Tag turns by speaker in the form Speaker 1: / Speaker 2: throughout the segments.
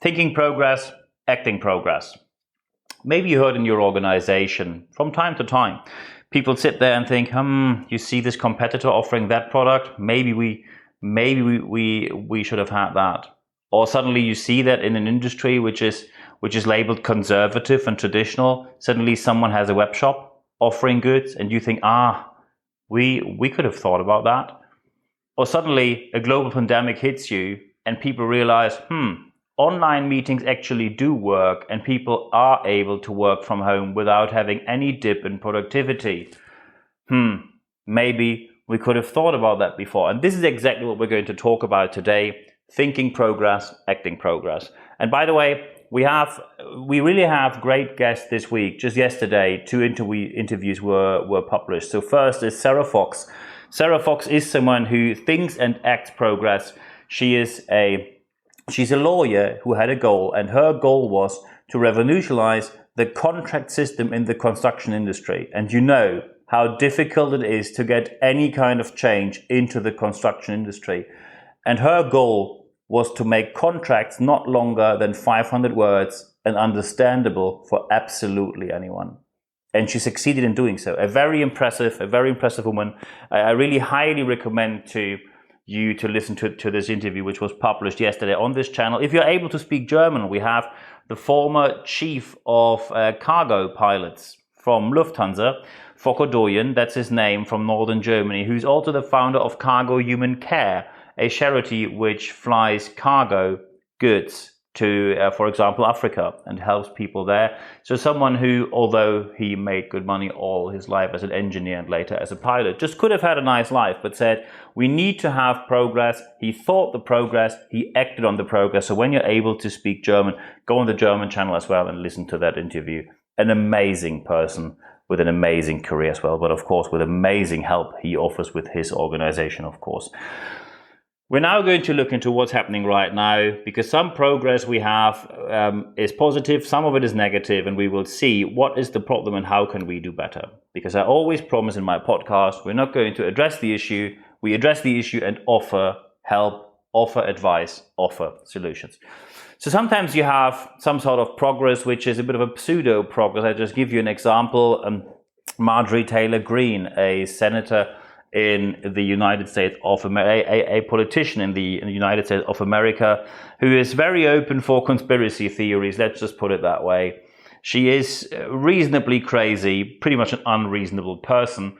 Speaker 1: Thinking progress, acting progress. Maybe you heard in your organization from time to time, people sit there and think, you see this competitor offering that product, maybe we should have had that. Or suddenly you see that in an industry which is labeled conservative and traditional, suddenly someone has a web shop offering goods and you think, we could have thought about that. Or suddenly a global pandemic hits you and people realize, online meetings actually do work and people are able to work from home without having any dip in productivity. Maybe we could have thought about that before. And this is exactly what we're going to talk about today. Thinking progress, acting progress. And by the way, we really have great guests this week. Just yesterday, 2 interviews were published. So first is Sarah Fox. Sarah Fox is someone who thinks and acts progress. She's a lawyer who had a goal, and her goal was to revolutionize the contract system in the construction industry. And you know how difficult it is to get any kind of change into the construction industry. And her goal was to make contracts not longer than 500 words and understandable for absolutely anyone. And she succeeded in doing so. A very impressive woman. I really highly recommend to you to listen to this interview, which was published yesterday on this channel. If you're able to speak German, we have the former chief of cargo pilots from Lufthansa, Volker Doyen, that's his name, from northern Germany, who's also the founder of Cargo Human Care, a charity which flies cargo goods to, for example, Africa and helps people there. So someone who, although he made good money all his life as an engineer and later as a pilot, just could have had a nice life, but said, we need to have progress. He thought the progress, he acted on the progress. So when you're able to speak German, go on the German channel as well and listen to that interview. An amazing person with an amazing career as well, but of course with amazing help he offers with his organization, of course. We're now going to look into what's happening right now, because some progress we have is positive, some of it is negative, and we will see what is the problem and how can we do better. Because I always promise in my podcast, we're not going to address the issue, we address the issue and offer help, offer advice, offer solutions. So sometimes you have some sort of progress which is a bit of a pseudo progress. I just give you an example. Marjorie Taylor Greene, a senator in the United States of America, a politician in the United States of America, who is very open for conspiracy theories, let's just put it that way. She is reasonably crazy, pretty much an unreasonable person.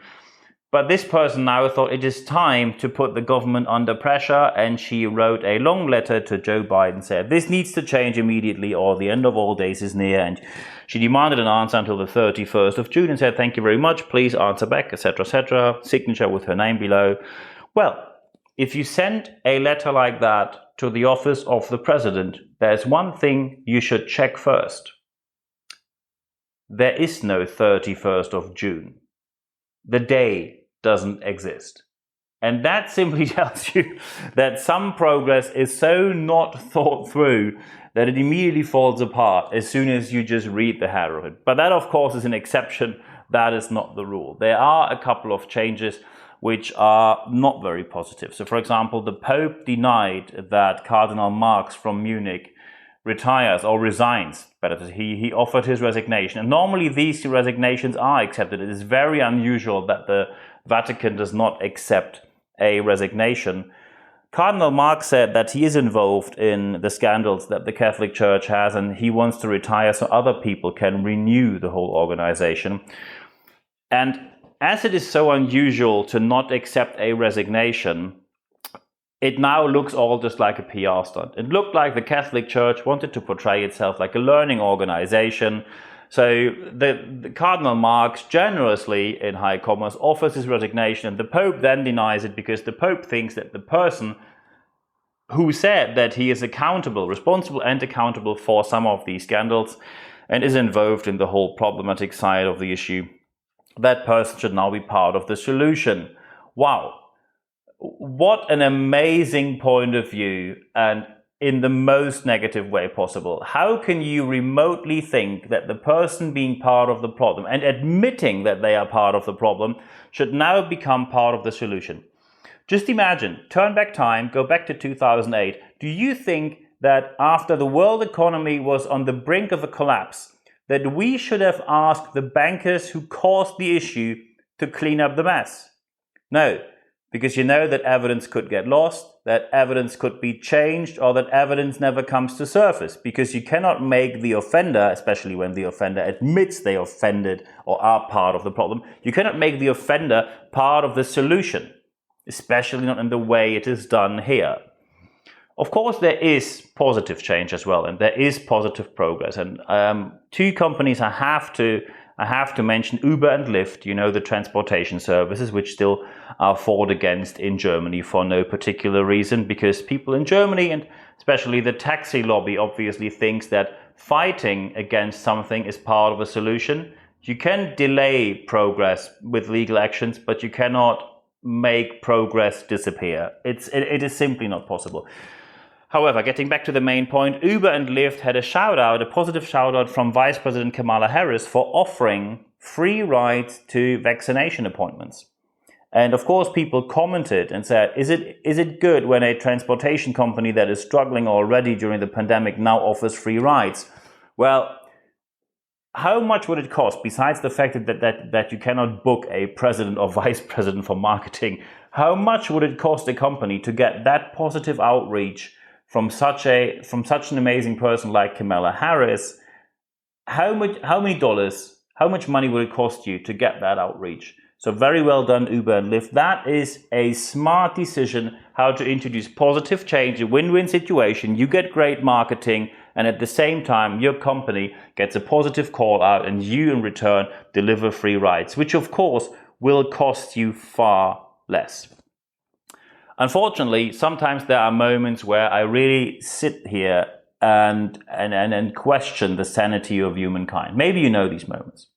Speaker 1: But this person now thought it is time to put the government under pressure, and she wrote a long letter to Joe Biden, said this needs to change immediately or the end of all days is near, and she demanded an answer until the 31st of June and said, thank you very much, please answer back, etc., signature with her name below. Well, if you send a letter like that to the office of the president, there's one thing you should check first. There is no 31st of June. The day doesn't exist. And that simply tells you that some progress is so not thought through that it immediately falls apart as soon as you just read the header of it. But that, of course, is an exception. That is not the rule. There are a couple of changes which are not very positive. So, for example, the Pope denied that Cardinal Marx from Munich retires or resigns. Better, he offered his resignation. And normally these resignations are accepted. It is very unusual that the Vatican does not accept a resignation. Cardinal Marx said that he is involved in the scandals that the Catholic Church has, and he wants to retire so other people can renew the whole organization. And as it is so unusual to not accept a resignation, it now looks all just like a PR stunt. It looked like the Catholic Church wanted to portray itself like a learning organization. So the Cardinal Marx generously, in high commas, offers his resignation, and the Pope then denies it because the Pope thinks that the person who said that he is accountable, responsible and accountable for some of these scandals and is involved in the whole problematic side of the issue, that person should now be part of the solution. Wow. What an amazing point of view, and in the most negative way possible. How can you remotely think that the person being part of the problem and admitting that they are part of the problem should now become part of the solution? Just imagine, turn back time, go back to 2008. Do you think that after the world economy was on the brink of a collapse, that we should have asked the bankers who caused the issue to clean up the mess? No, because you know that evidence could get lost, that evidence could be changed, or that evidence never comes to surface, because you cannot make the offender, especially when the offender admits they offended or are part of the problem, you cannot make the offender part of the solution, especially not in the way it is done here. Of course, there is positive change as well, and there is positive progress. And two companies I have to mention, Uber and Lyft, you know, the transportation services, which still are fought against in Germany for no particular reason, because people in Germany, and especially the taxi lobby, obviously thinks that fighting against something is part of a solution. You can delay progress with legal actions, but you cannot make progress disappear. It is simply not possible. However, getting back to the main point, Uber and Lyft had a positive shout out from Vice President Kamala Harris for offering free rides to vaccination appointments. And of course, people commented and said, is it good when a transportation company that is struggling already during the pandemic now offers free rides? Well, how much would it cost, besides the fact that you cannot book a president or vice president for marketing? How much would it cost a company to get that positive outreach from such an amazing person like Kamala Harris? How much money would it cost you to get that outreach? So very well done, Uber and Lyft. That is a smart decision how to introduce positive change, a win-win situation. You get great marketing, and at the same time, your company gets a positive call out, and you in return deliver free rides, which of course will cost you far less. Unfortunately, sometimes there are moments where I really sit here and question the sanity of humankind. Maybe you know these moments.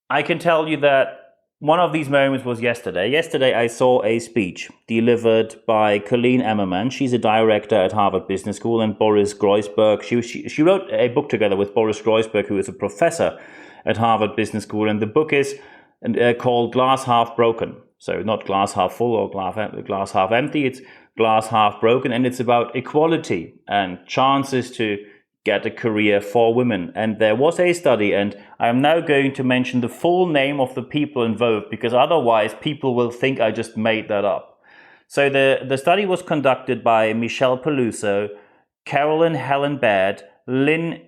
Speaker 1: I can tell you that one of these moments was yesterday. Yesterday, I saw a speech delivered by Colleen Emmerman. She's a director at Harvard Business School, and Boris Groysberg. She wrote a book together with Boris Groysberg, who is a professor at Harvard Business School, and the book is called Glass Half Broken. So not glass half full or glass half empty, it's glass half broken, and it's about equality and chances to get a career for women. And there was a study, and I am now going to mention the full name of the people involved, because otherwise people will think I just made that up. So the study was conducted by Michelle Peluso, Carolyn Helen Baird, Lynn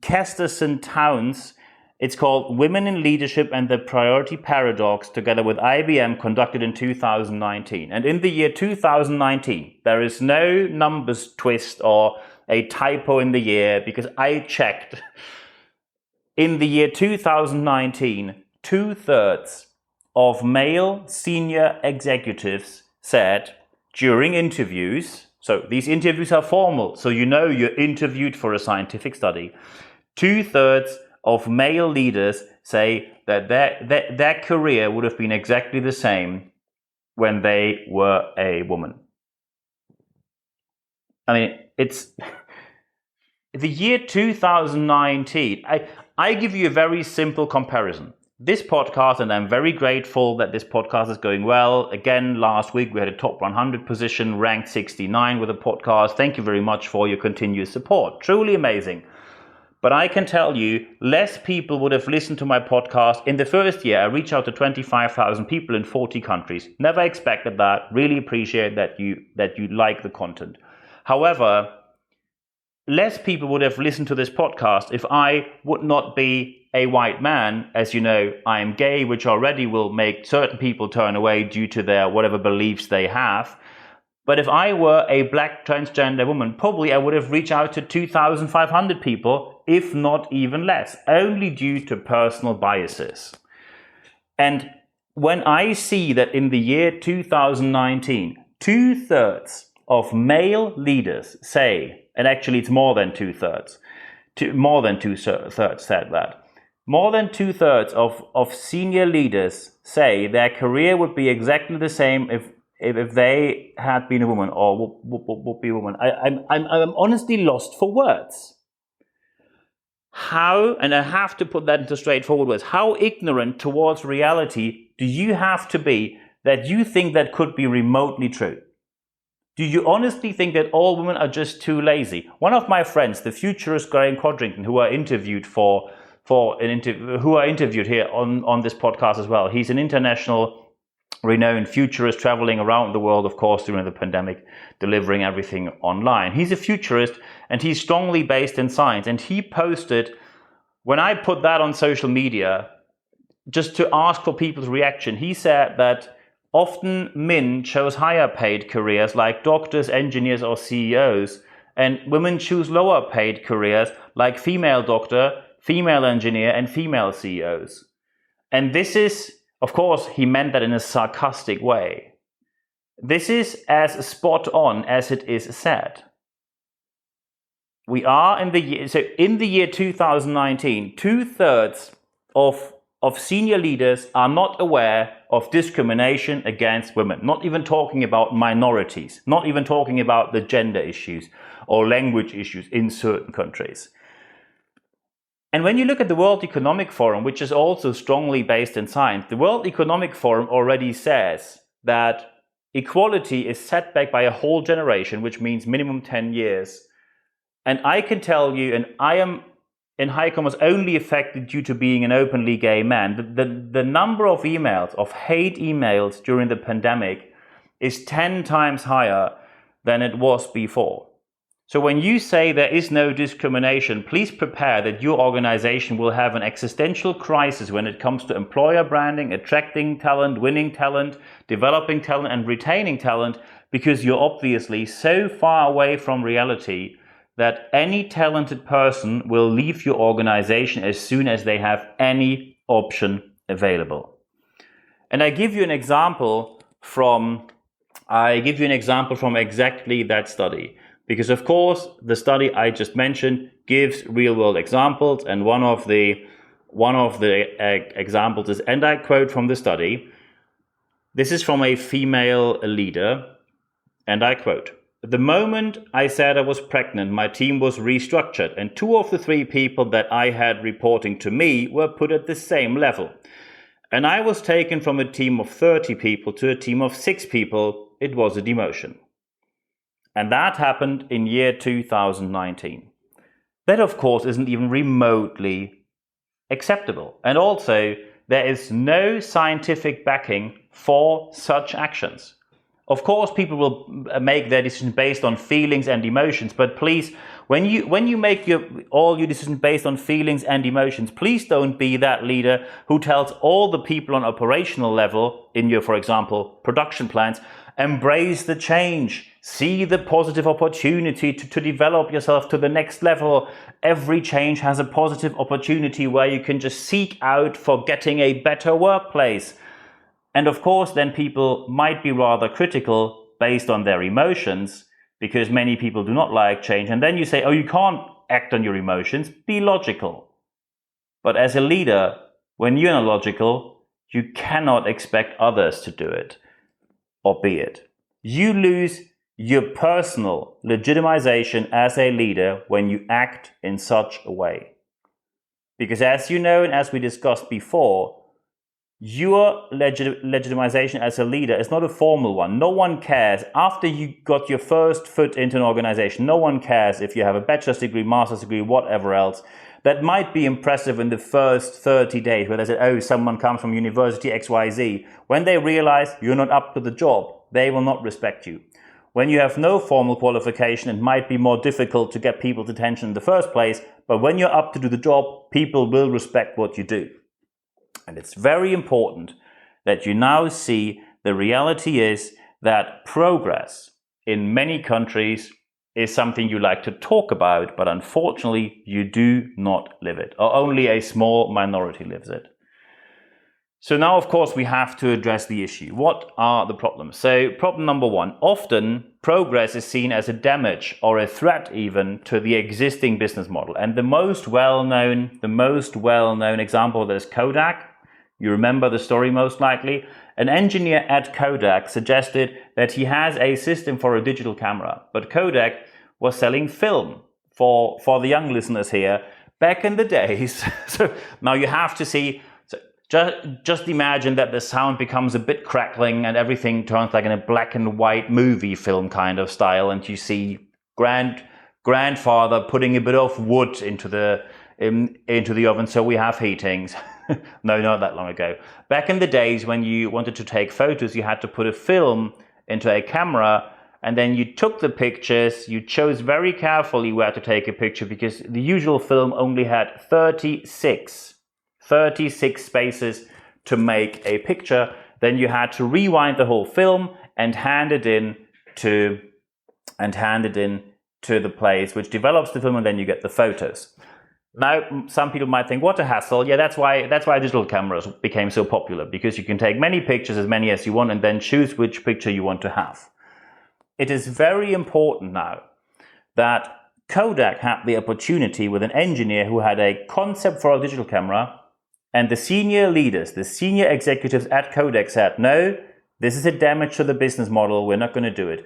Speaker 1: Kesterson-Towns. It's called Women in Leadership and the Priority Paradox, together with IBM, conducted in 2019. And in the year 2019, there is no numbers twist or a typo in the year, because I checked. In the year 2019, 2/3 of male senior executives said during interviews, so these interviews are formal, so you know you're interviewed for a scientific study, 2/3 of male leaders say that their career would have been exactly the same when they were a woman. I mean, it's the year 2019. I give you a very simple comparison. This podcast, and I'm very grateful that this podcast is going well. Again, last week we had a top 100 position, ranked 69 with a podcast. Thank you very much for your continuous support. Truly amazing. But I can tell you, less people would have listened to my podcast in the first year. I reached out to 25,000 people in 40 countries. Never expected that. Really appreciate that you like the content. However, less people would have listened to this podcast if I would not be a white man. As you know, I am gay, which already will make certain people turn away due to their whatever beliefs they have. But if I were a black transgender woman, probably I would have reached out to 2,500 people, if not even less, only due to personal biases. And when I see that in the year 2019, 2/3 of male leaders say, and actually it's more than 2/3, more than 2/3 said that, more than 2/3 of senior leaders say their career would be exactly the same if they had been a woman, or would be a woman. I'm honestly lost for words. How, and I have to put that into straightforward words, how ignorant towards reality do you have to be that you think that could be remotely true? Do you honestly think that all women are just too lazy? One of my friends, the futurist Graham Codrington, who are interviewed who are interviewed here on this podcast as well. He's an international renowned futurist traveling around the world, of course, during the pandemic, delivering everything online. He's a futurist and he's strongly based in science. And he posted, when I put that on social media, just to ask for people's reaction, he said that often men chose higher paid careers like doctors, engineers, or CEOs, and women choose lower paid careers like female doctor, female engineer, and female CEOs. And this is, of course, he meant that in a sarcastic way. This is as spot on as it is said. We are in the year 2019, 2/3 of senior leaders are not aware of discrimination against women, not even talking about minorities, not even talking about the gender issues or language issues in certain countries. And when you look at the World Economic Forum, which is also strongly based in science, the World Economic Forum already says that equality is set back by a whole generation, which means minimum 10 years. And I can tell you, and I am in high commas only affected due to being an openly gay man, the number of emails, of hate emails during the pandemic is 10 times higher than it was before. So when you say there is no discrimination, please prepare that your organization will have an existential crisis when it comes to employer branding, attracting talent, winning talent, developing talent, and retaining talent, because you're obviously so far away from reality that any talented person will leave your organization as soon as they have any option available. And I give you an example from exactly that study. Because of course, the study I just mentioned gives real-world examples, and one of the examples is, and I quote from the study, this is from a female leader, and I quote, "The moment I said I was pregnant, my team was restructured, and 2 of the 3 people that I had reporting to me were put at the same level. And I was taken from a team of 30 people to a team of 6 people. It was a demotion." And that happened in year 2019. That, of course, isn't even remotely acceptable. And also, there is no scientific backing for such actions. Of course, people will make their decisions based on feelings and emotions, but please, when you make all your decisions based on feelings and emotions, please don't be that leader who tells all the people on operational level in your, for example, production plants, embrace the change, see the positive opportunity to develop yourself to the next level. Every change has a positive opportunity where you can just seek out for getting a better workplace. And of course, then people might be rather critical based on their emotions, because many people do not like change. And then you say, oh, you can't act on your emotions, be logical. But as a leader, when you're not logical, you cannot expect others to do it or be it. You lose your personal legitimization as a leader when you act in such a way. Because as you know, and as we discussed before, your legitimization as a leader is not a formal one. No one cares. After you got your first foot into an organization, no one cares if you have a bachelor's degree, master's degree, whatever else. That might be impressive in the first 30 days where they say, oh, someone comes from university XYZ. When they realize you're not up to the job, they will not respect you. When you have no formal qualification, it might be more difficult to get people's attention in the first place. But when you're up to do the job, people will respect what you do. And it's very important that you now see the reality is that progress in many countries is something you like to talk about, but unfortunately you do not live it, or only a small minority lives it. So now, of course, we have to address the issue. What are the problems? So problem number 1, often progress is seen as a damage or a threat even to the existing business model. And the most well-known example of this is Kodak. You remember the story most likely. An engineer at Kodak suggested that he has a system for a digital camera, but Kodak was selling film for the young listeners here back in the days. So now you have to see, so just imagine that the sound becomes a bit crackling and everything turns like in a black and white movie film kind of style, and you see grandfather putting a bit of wood into the oven, so we have heatings. No, not that long ago. Back in the days when you wanted to take photos, you had to put a film into a camera, and then you took the pictures. You chose very carefully where to take a picture, because the usual film only had 36 spaces to make a picture. Then you had to rewind the whole film and hand it in to the place which develops the film, and then you get the photos. Now, some people might think, what a hassle. Yeah, that's why digital cameras became so popular, because you can take many pictures, as many as you want, and then choose which picture you want to have. It is very important now that Kodak had the opportunity with an engineer who had a concept for a digital camera, and the senior leaders, the senior executives at Kodak said, no, this is a damage to the business model, we're not going to do it.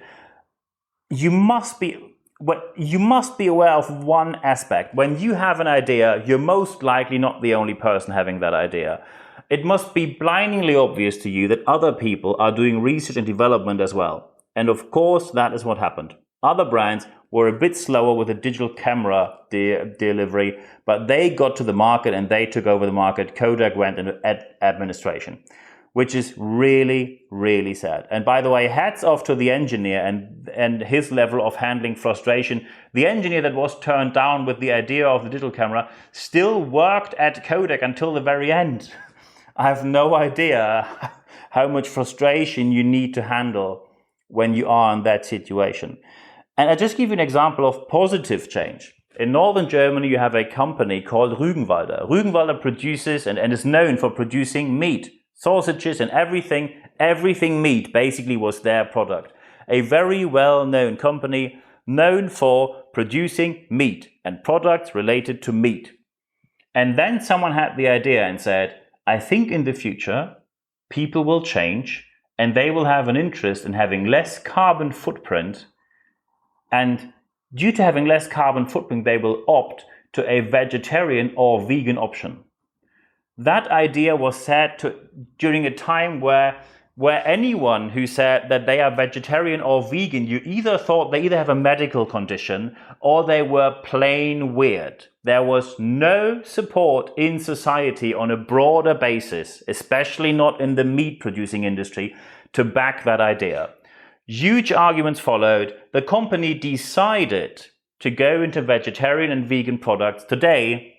Speaker 1: You must be aware of one aspect. When you have an idea, you're most likely not the only person having that idea. It must be blindingly obvious to you that other people are doing research and development as well. And of course, that is what happened. Other brands were a bit slower with the digital camera delivery, but they got to the market and they took over the market. Kodak went into administration, which is really, really sad. And by the way, hats off to the engineer and his level of handling frustration. The engineer that was turned down with the idea of the digital camera still worked at Kodak until the very end. I have no idea how much frustration you need to handle when you are in that situation. And I'll just give you an example of positive change. In northern Germany, you have a company called Rügenwalder. Rügenwalder produces and is known for producing meat. Sausages and everything meat basically was their product. A very well-known company known for producing meat and products related to meat. And then someone had the idea and said, I think in the future, people will change and they will have an interest in having less carbon footprint. And due to having less carbon footprint, they will opt to a vegetarian or vegan option. That idea was said during a time where anyone who said that they are vegetarian or vegan, you either thought they either have a medical condition or they were plain weird. There was no support in society on a broader basis, especially not in the meat producing industry, to back that idea. Huge arguments followed. The company decided to go into vegetarian and vegan products. Today,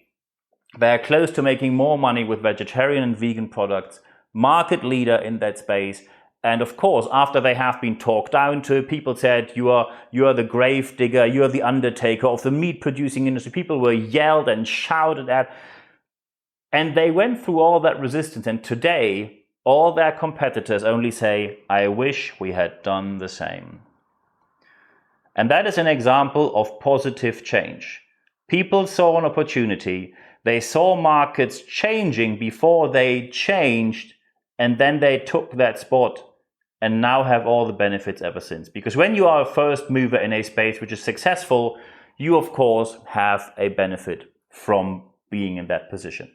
Speaker 1: they are close to making more money with vegetarian and vegan products, market leader in that space. And of course, after they have been talked down to, people said, you are the grave digger, you are the undertaker of the meat producing industry. People were yelled and shouted at. And they went through all that resistance. And today, all their competitors only say, I wish we had done the same. And that is an example of positive change. People saw an opportunity. They saw markets changing before they changed, and then they took that spot and now have all the benefits ever since. Because when you are a first mover in a space which is successful, you of course have a benefit from being in that position.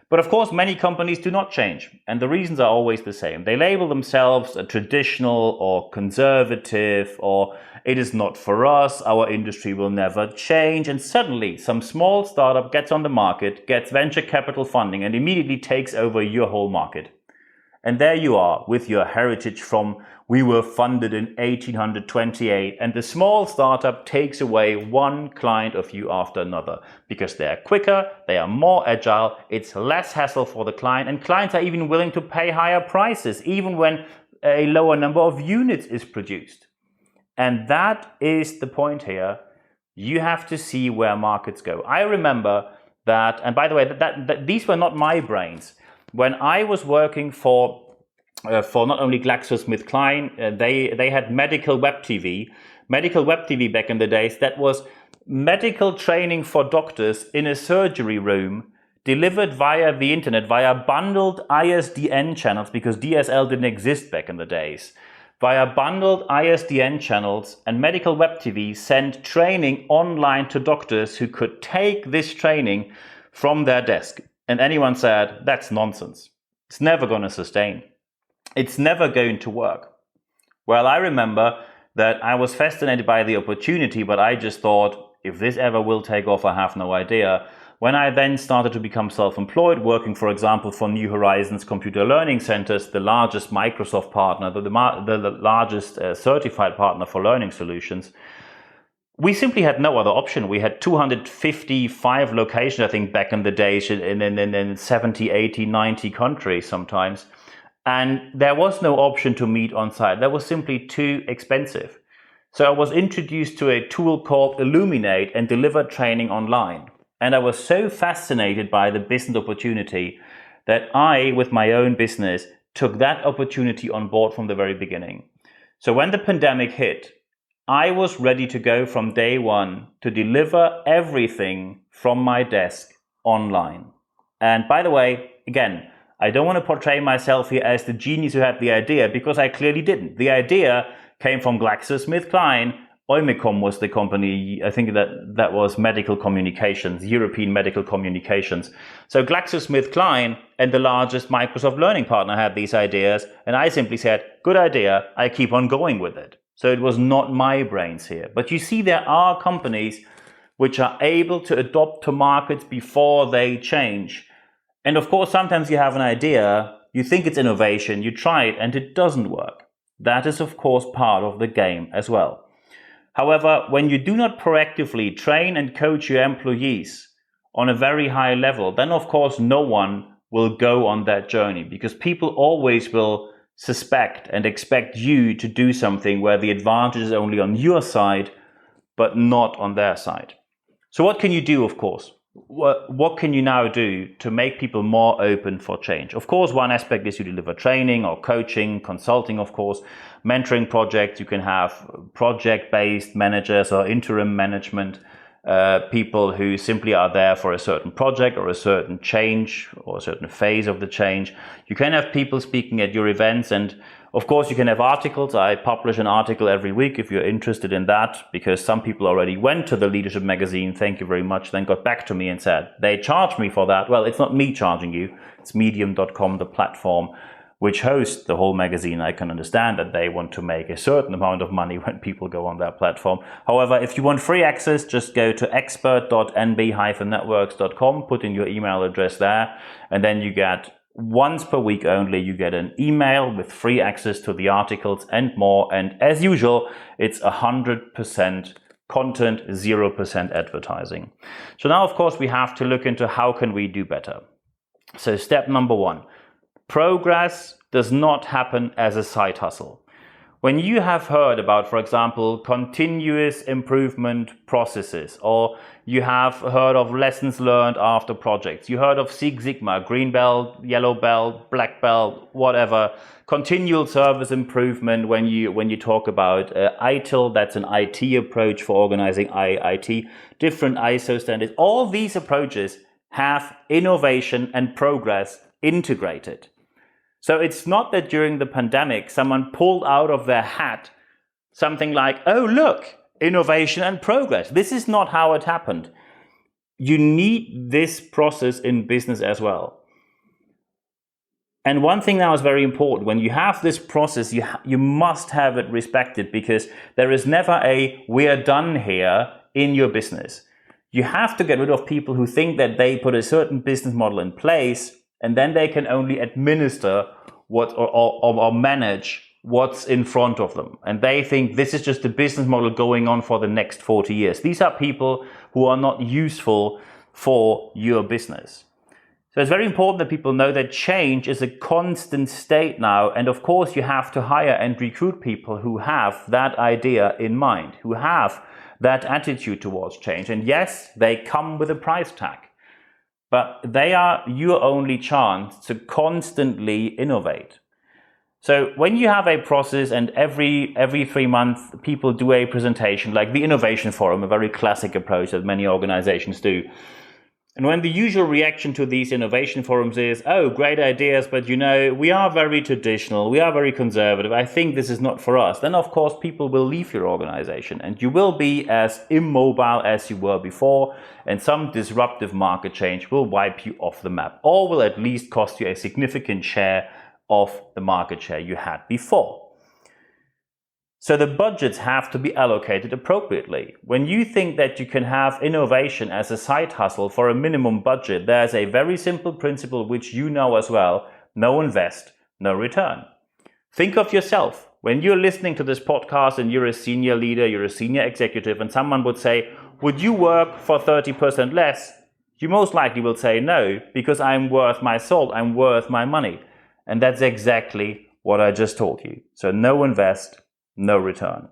Speaker 1: But of course, many companies do not change, and the reasons are always the same. They label themselves a traditional or conservative, or it is not for us, our industry will never change, and suddenly some small startup gets on the market, gets venture capital funding, and immediately takes over your whole market. And there you are with your heritage from we were funded in 1828, and the small startup takes away one client of you after another because they are quicker, they are more agile, it's less hassle for the client, and clients are even willing to pay higher prices even when a lower number of units is produced. And that is the point here. You have to see where markets go. I remember that, and by the way, that these were not my brains. When I was working for not only GlaxoSmithKline, they had medical web TV. Medical web TV back in the days, that was medical training for doctors in a surgery room, delivered via the internet, via bundled ISDN channels, because DSL didn't exist back in the days. Via bundled ISDN channels, and medical web TV sent training online to doctors who could take this training from their desk. And anyone said, that's nonsense. It's never going to sustain. It's never going to work. Well, I remember that I was fascinated by the opportunity, but I just thought, if this ever will take off, I have no idea. When I then started to become self-employed, working, for example, for New Horizons Computer Learning Centers, the largest Microsoft partner, the largest certified partner for learning solutions, we simply had no other option. We had 255 locations, I think, back in the days, in 70, 80, 90 countries sometimes. And there was no option to meet on site. That was simply too expensive. So I was introduced to a tool called Illuminate and delivered training online. And I was so fascinated by the business opportunity that I, with my own business, took that opportunity on board from the very beginning. So when the pandemic hit, I was ready to go from day one to deliver everything from my desk online. And by the way, again, I don't want to portray myself here as the genius who had the idea, because I clearly didn't. The idea came from GlaxoSmithKline. Oimicom was the company, I think that was medical communications, European medical communications. So GlaxoSmithKline and the largest Microsoft learning partner had these ideas, and I simply said, good idea, I keep on going with it. So it was not my brains here. But you see, there are companies which are able to adopt to markets before they change. And of course, sometimes you have an idea, you think it's innovation, you try it, and it doesn't work. That is, of course, part of the game as well. However, when you do not proactively train and coach your employees on a very high level, then of course no one will go on that journey, because people always will suspect and expect you to do something where the advantage is only on your side, but not on their side. So what can you do, of course? What can you now do to make people more open for change? Of course, one aspect is you deliver training or coaching, consulting, of course, mentoring projects. You can have project-based managers or interim management, people who simply are there for a certain project or a certain change or a certain phase of the change. You can have people speaking at your events, and of course you can have articles. I publish an article every week if you're interested in that, because some people already went to the Leadership magazine, thank you very much, then got back to me and said they charged me for that. Well, it's not me charging you, it's medium.com, the platform which hosts the whole magazine. I can understand that they want to make a certain amount of money when people go on their platform. However, if you want free access, just go to expert.nb-networks.com, put in your email address there, and then you get, once per week only, you get an email with free access to the articles and more. And as usual, it's 100% content, 0% advertising. So now, of course, we have to look into how can we do better. So step number one, progress does not happen as a side hustle. When you have heard about, for example, continuous improvement processes, or you have heard of lessons learned after projects, you heard of Six Sigma, green belt, yellow belt, black belt, whatever, continual service improvement when you talk about ITIL, that's an IT approach for organizing IT, different ISO standards, all these approaches have innovation and progress integrated. So it's not that during the pandemic, someone pulled out of their hat something like, oh, look, innovation and progress. This is not how it happened. You need this process in business as well. And one thing now is very important. When you have this process, you must have it respected, because there is never a we're done here in your business. You have to get rid of people who think that they put a certain business model in place and then they can only administer what or manage what's in front of them. And they think this is just a business model going on for the next 40 years. These are people who are not useful for your business. So it's very important that people know that change is a constant state now. And of course, you have to hire and recruit people who have that idea in mind, who have that attitude towards change. And yes, they come with a price tag, but they are your only chance to constantly innovate. So when you have a process and every 3 months people do a presentation, like the Innovation Forum, a very classic approach that many organizations do, And when the usual reaction to these innovation forums is, oh, great ideas, but we are very traditional, we are very conservative, I think this is not for us, then of course people will leave your organization and you will be as immobile as you were before, and some disruptive market change will wipe you off the map, or will at least cost you a significant share of the market share you had before. So the budgets have to be allocated appropriately. When you think that you can have innovation as a side hustle for a minimum budget, there's a very simple principle which you know as well: no invest, no return. Think of yourself. When you're listening to this podcast and you're a senior leader, you're a senior executive, and someone would say, would you work for 30% less? You most likely will say no, because I'm worth my salt, I'm worth my money. And that's exactly what I just told you. So no invest, no return.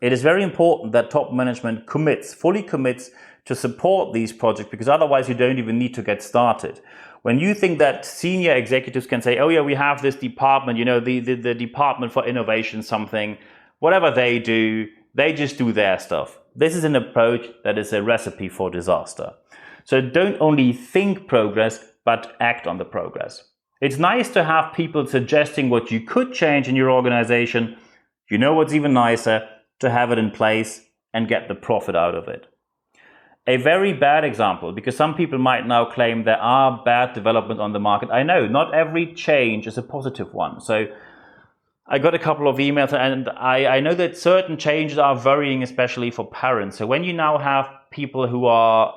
Speaker 1: It is very important that top management fully commits to support these projects, because otherwise you don't even need to get started. When you think that senior executives can say, oh yeah, we have this department, the department for innovation, something, whatever they do, they just do their stuff. This is an approach that is a recipe for disaster. So don't only think progress, but act on the progress. It's nice to have people suggesting what you could change in your organization. You know what's even nicer? To have it in place and get the profit out of it. A very bad example, because some people might now claim there are bad developments on the market. I know not every change is a positive one. So I got a couple of emails, and I know that certain changes are varying, especially for parents. So when you now have people who are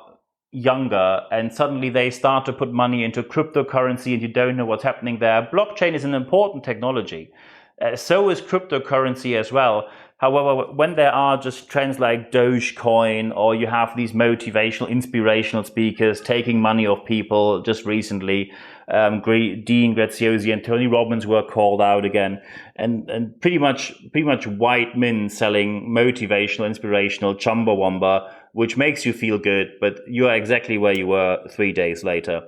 Speaker 1: younger and suddenly they start to put money into cryptocurrency and you don't know what's happening there, blockchain is an important technology. So is cryptocurrency as well. However, when there are just trends like Dogecoin, or you have these motivational, inspirational speakers taking money off people, just recently, Dean Graziosi and Tony Robbins were called out again, and pretty much white men selling motivational, inspirational chumbawamba, which makes you feel good, but you are exactly where you were 3 days later.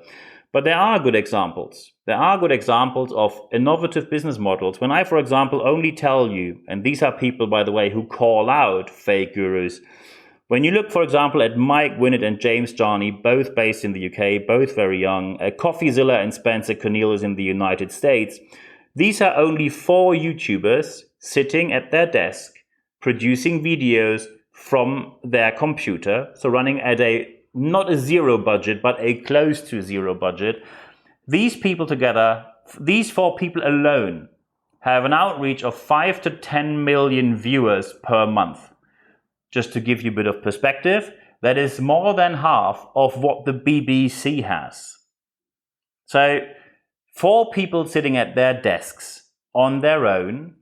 Speaker 1: But there are good examples. There are good examples of innovative business models. When I, for example, only tell you, and these are people, by the way, who call out fake gurus. When you look, for example, at Mike Winnett and James Jarney, both based in the UK, both very young, CoffeeZilla and Spencer Cornelius in the United States, these are only 4 YouTubers sitting at their desk, producing videos from their computer, so running at not a zero budget, but a close to zero budget. These people together, these 4 people alone, have an outreach of 5 to 10 million viewers per month. Just to give you a bit of perspective, that is more than half of what the BBC has. So 4 people sitting at their desks on their own,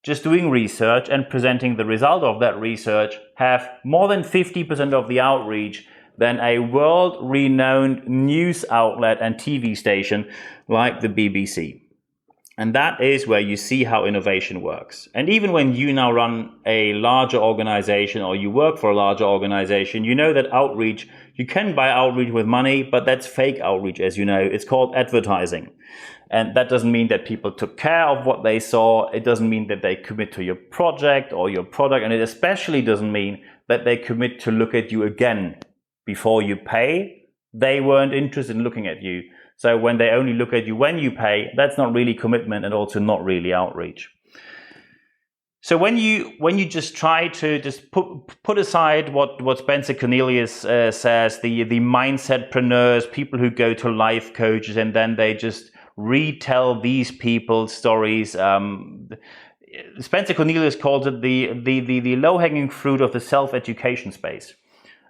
Speaker 1: just doing research and presenting the result of that research, have more than 50% of the outreach than a world-renowned news outlet and TV station like the BBC. And that is where you see how innovation works. And even when you now run a larger organization, or you work for a larger organization, you know that outreach, you can buy outreach with money, but that's fake outreach, as you know. It's called advertising. And that doesn't mean that people took care of what they saw. It doesn't mean that they commit to your project or your product. And it especially doesn't mean that they commit to look at you again before you pay. They weren't interested in looking at you. So when they only look at you when you pay, that's not really commitment, and also not really outreach. So when you just try to just put aside what Spencer Cornelius says, the mindsetpreneurs, people who go to life coaches and then they just retell these people's stories. Spencer Cornelius calls it the low-hanging fruit of the self-education space.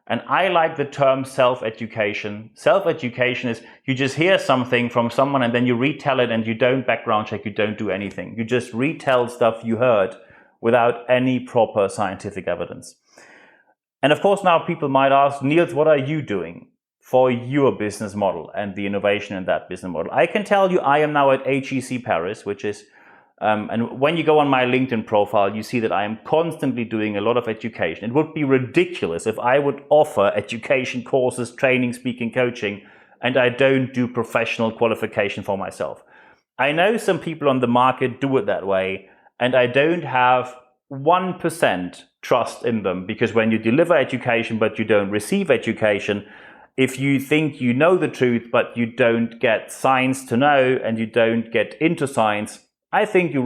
Speaker 1: And I like the term self-education. Self-education is you just hear something from someone and then you retell it, and you don't background check, you don't do anything. You just retell stuff you heard without any proper scientific evidence. And of course now people might ask, Niels, what are you doing for your business model and the innovation in that business model? I can tell you I am now at HEC Paris, which is and when you go on my LinkedIn profile, you see that I am constantly doing a lot of education. It would be ridiculous if I would offer education courses, training, speaking, coaching, and I don't do professional qualification for myself. I know some people on the market do it that way, and I don't have 1% trust in them, because when you deliver education but you don't receive education, If you think you know the truth, but you don't get science to know and you don't get into science, I think you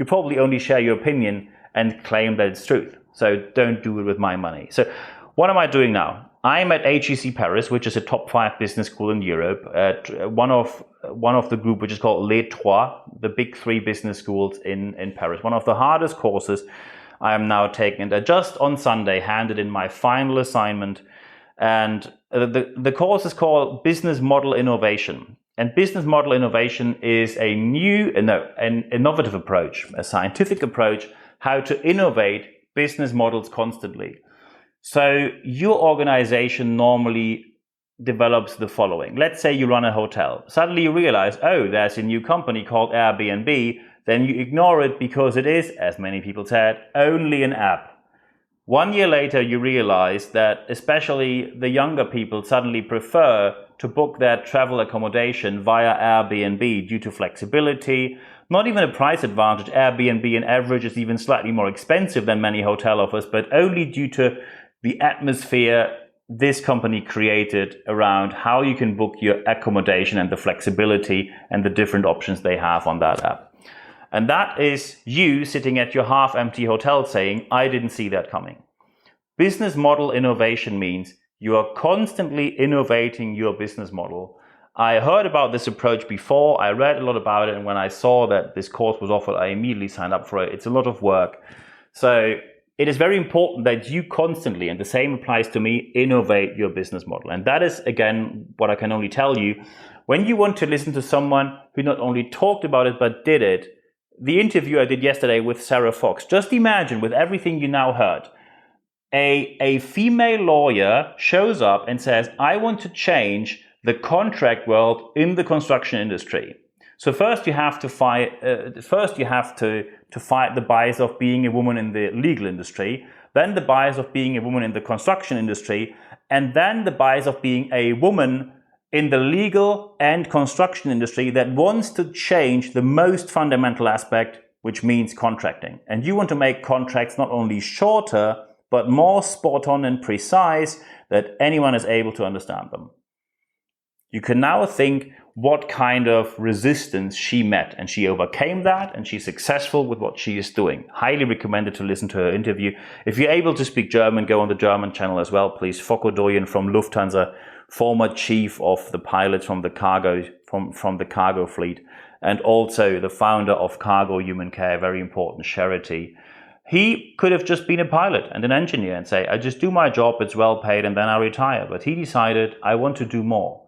Speaker 1: probably only share your opinion and claim that it's truth. So don't do it with my money. So what am I doing now? I'm at HEC Paris, which is a top 5 business school in Europe, at one of the group which is called Les Trois, the big 3 business schools in Paris. One of the hardest courses I am now taking. And I just on Sunday handed in my final assignment. And the course is called Business Model Innovation. And business model innovation is an innovative approach, a scientific approach, how to innovate business models constantly. So your organization normally develops the following. Let's say you run a hotel. Suddenly you realize, oh, there's a new company called Airbnb. Then you ignore it because it is, as many people said, only an app. 1 year later, you realize that especially the younger people suddenly prefer to book their travel accommodation via Airbnb due to flexibility, not even a price advantage. Airbnb on average is even slightly more expensive than many hotel offers, but only due to the atmosphere this company created around how you can book your accommodation and the flexibility and the different options they have on that app. And that is you sitting at your half-empty hotel saying, I didn't see that coming. Business model innovation means you are constantly innovating your business model. I heard about this approach before, I read a lot about it, and when I saw that this course was offered, I immediately signed up for it. It's a lot of work. So it is very important that you constantly, and the same applies to me, innovate your business model. And that is, again, what I can only tell you. When you want to listen to someone who not only talked about it, but did it, the interview I did yesterday with Sarah Fox, just imagine with everything you now heard, a female lawyer shows up and says, I want to change the contract world in the construction industry. So first you have to fight the bias of being a woman in the legal industry, then the bias of being a woman in the construction industry, and then the bias of being a woman in the legal and construction industry that wants to change the most fundamental aspect, which means contracting. And you want to make contracts not only shorter, but more spot on and precise that anyone is able to understand them. You can now think what kind of resistance she met, and she overcame that, and she's successful with what she is doing. Highly recommended to listen to her interview. If you're able to speak German, go on the German channel as well, please. Focko Doyen from Lufthansa, former chief of the pilots from the cargo fleet, and also the founder of Cargo Human Care, very important charity. He could have just been a pilot and an engineer and say, I just do my job, it's well paid, and then I retire. But he decided, I want to do more.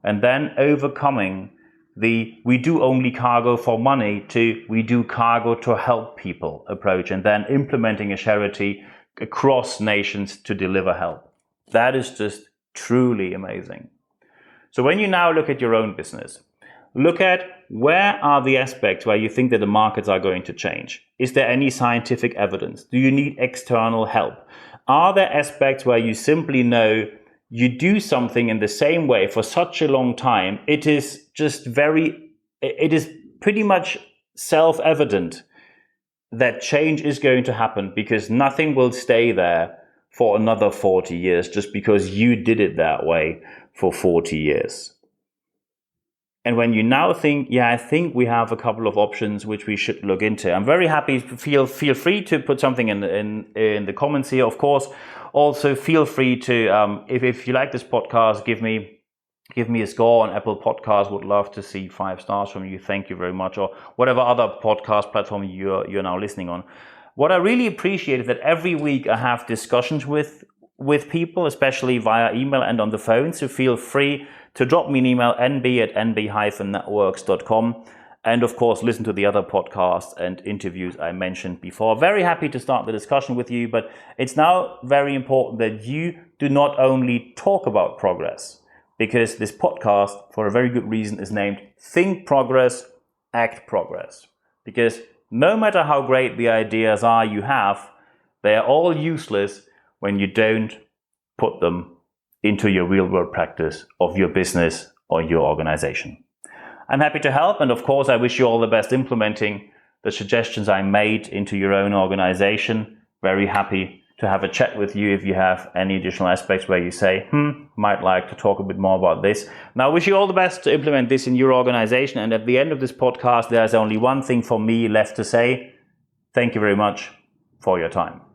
Speaker 1: And then overcoming the we do only cargo for money to we do cargo to help people approach, and then implementing a charity across nations to deliver help. That is just truly amazing. So when you now look at your own business, look at where are the aspects where you think that the markets are going to change. Is there any scientific evidence? Do you need external help? Are there aspects where you simply know you do something in the same way for such a long time, it is pretty much self-evident that change is going to happen, because nothing will stay there for another 40 years just because you did it that way for 40 years. And when you now think, yeah, I think we have a couple of options which we should look into. I'm very happy. Feel free to put something in the comments here. Of course, also feel free to, if you like this podcast, give me a score on Apple Podcasts. Would love to see 5 stars from you. Thank you very much. Or whatever other podcast platform you're now listening on. What I really appreciate is that every week I have discussions with people, especially via email and on the phone. So feel free to drop me an email, nb@nb-networks.com. And of course, listen to the other podcasts and interviews I mentioned before. Very happy to start the discussion with you, but it's now very important that you do not only talk about progress, because this podcast, for a very good reason, is named Think Progress, Act Progress. Because no matter how great the ideas are you have, they are all useless when you don't put them into your real-world practice of your business or your organization. I'm happy to help, and of course I wish you all the best implementing the suggestions I made into your own organization. Very happy to have a chat with you if you have any additional aspects where you say, might like to talk a bit more about this. Now, I wish you all the best to implement this in your organization. And at the end of this podcast, there's only one thing for me left to say. Thank you very much for your time.